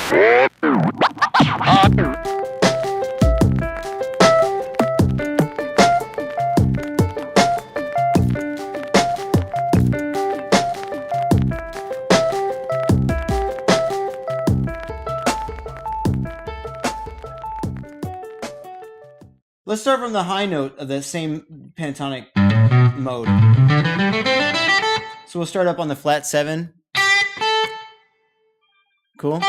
Let's start from the high note of the same pentatonic mode. So we'll start up on the flat 7. Cool.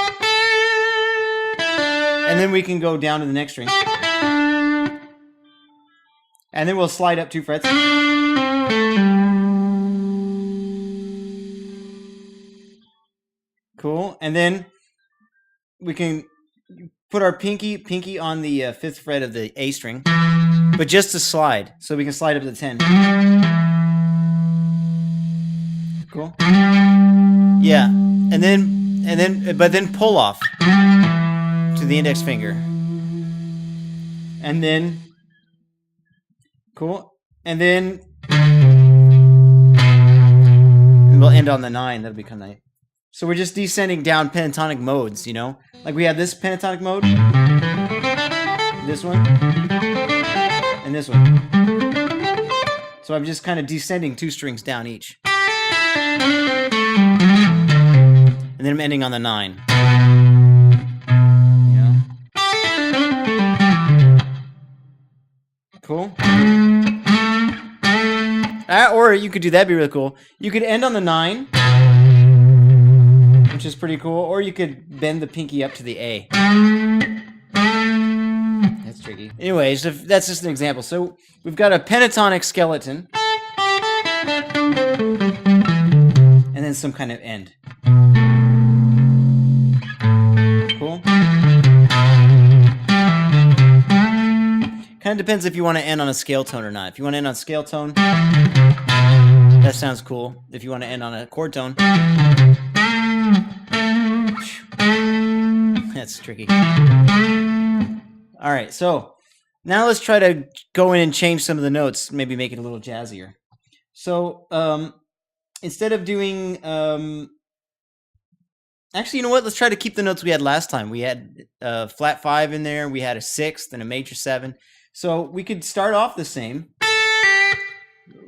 And then we can go down to the next string. And then we'll slide up 2 frets. Cool. And then we can put our pinky on the 5th fret of the A string, but just to slide, so we can slide up to 10. Cool. Yeah, and then pull off to the index finger, and then cool, and then we'll end on the 9. That'll be kind of nice. So we're just descending down pentatonic modes, you know? Like we have this pentatonic mode, this one, and this one. So I'm just kind of descending 2 strings down each. And then I'm ending on the 9. You know? Cool. Or you could do, that'd be really cool. You could end on the 9. Which is pretty cool, or you could bend the pinky up to the A. That's tricky. Anyways, that's just an example. So we've got a pentatonic skeleton, and then some kind of end. Cool. Kind of depends if you want to end on a scale tone or not. If you want to end on a scale tone, that sounds cool. If you want to end on a chord tone, that's tricky. All right, so now let's try to go in and change some of the notes, maybe make it a little jazzier. So instead of doing, actually, you know what? Let's try to keep the notes we had last time. We had flat 5 in there. We had a 6th and a major 7. So we could start off the same,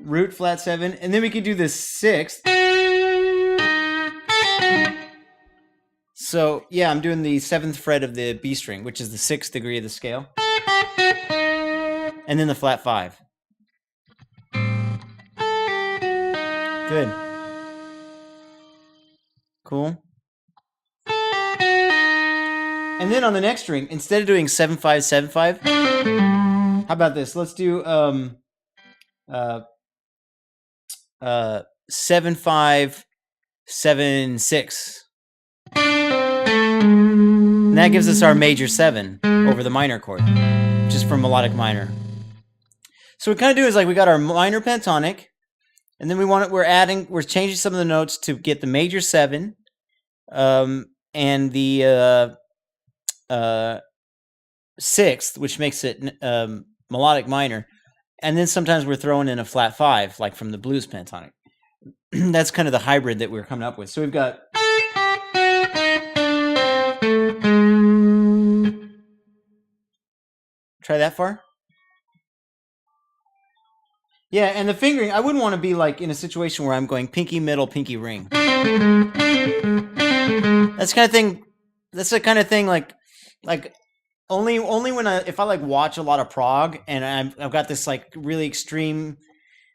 root flat 7, and then we could do the 6th. So, yeah, I'm doing the 7th fret of the B string, which is the 6th degree of the scale. And then the flat 5. Good. Cool. And then on the next string, instead of doing 7-5, 7-5, how about this? Let's do 7-5, 7-6. And that gives us our major 7 over the minor chord, just from melodic minor. So what we kind of do is like we got our minor pentatonic, and then we're changing some of the notes to get the major 7, and the 6th, which makes it melodic minor, and then sometimes we're throwing in a flat 5, like from the blues pentatonic. That's kind of the hybrid that we're coming up with. So we've got. Try that far? Yeah, and the fingering, I wouldn't want to be like in a situation where I'm going pinky, middle, pinky, ring. That's the kind of thing like only when if I like watch a lot of prog and I've got this like really extreme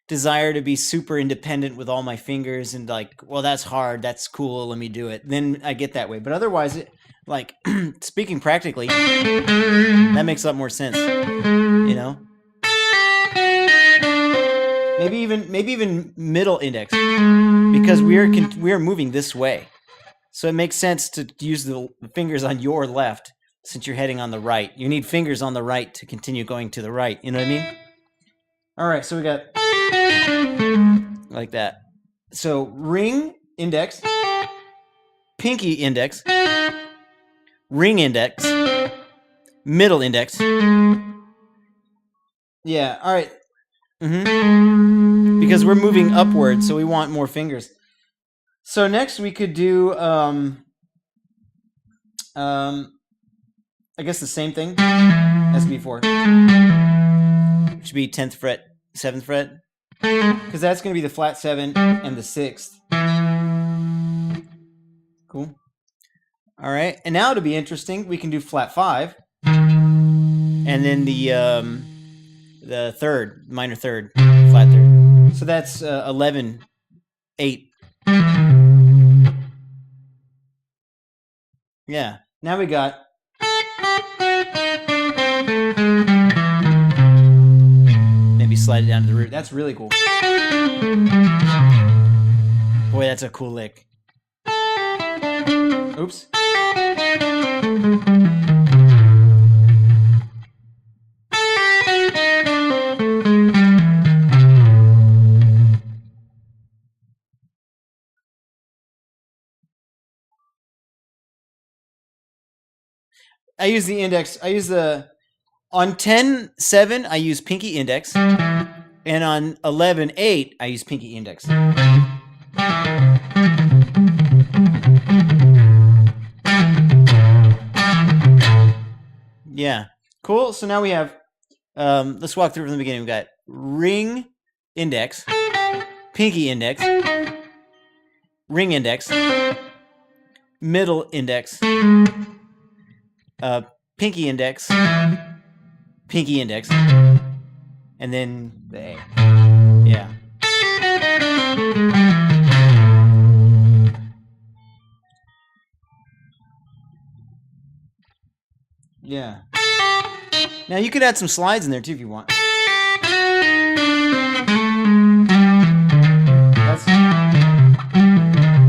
desire to be super independent with all my fingers and like, well, that's hard, that's cool, let me do it. Then I get that way. But otherwise, like speaking practically, that makes a lot more sense, you know. Maybe even middle index, because we are moving this way, so it makes sense to use the fingers on your left since you're heading on the right. You need fingers on the right to continue going to the right. You know what I mean? All right, so we got like that. So ring index, pinky index, ring index, middle index. Yeah, all right. Because we're moving upward, so we want more fingers. So next we could do I guess the same thing as before. It should be 10th fret, 7th fret, because that's going to be the flat 7 and the 6th. Cool. All right, and now to be interesting, we can do flat 5, and then the third, minor third, flat third. So that's 11, 8. Yeah. Now we got. Maybe slide it down to the root. That's really cool. Boy, that's a cool lick. Oops. I use the index. I use the on 10-7. I use pinky index, and on 11-8, I use pinky index. Yeah, cool. So now we have. Let's walk through from the beginning. We got ring index, pinky index, ring index, middle index, pinky index, pinky index, and then the A. Yeah. Yeah. Now you could add some slides in there too if you want.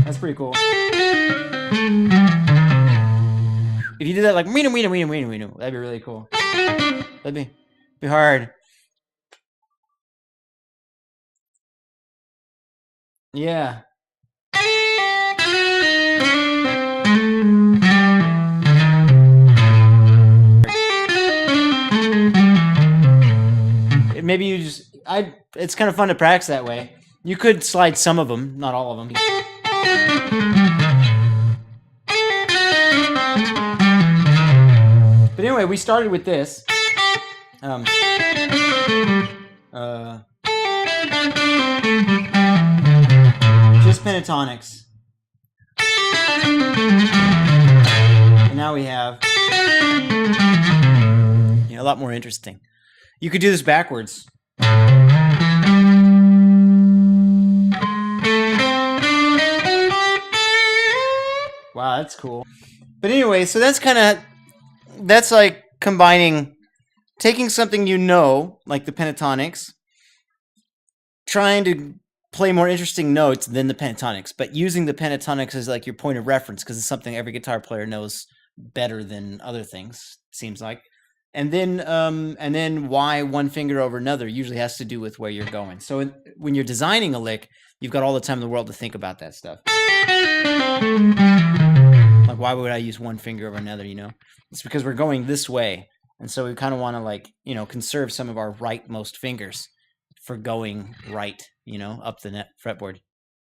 That's pretty cool. If you did that like that'd be really cool. That'd be hard. Yeah. Maybe you just it's kind of fun to practice that way. You could slide some of them, not all of them. But anyway, we started with this. Just pentatonics. And now we have a lot more interesting. You could do this backwards. Wow, that's cool. But anyway, so that's like combining, taking something like the pentatonics, trying to play more interesting notes than the pentatonics, but using the pentatonics as like your point of reference because it's something every guitar player knows better than other things, seems like. And then why one finger over another usually has to do with where you're going. So when you're designing a lick, you've got all the time in the world to think about that stuff. Like, why would I use one finger over another, It's because we're going this way. And so we kind of want to, conserve some of our rightmost fingers for going right, up the fretboard.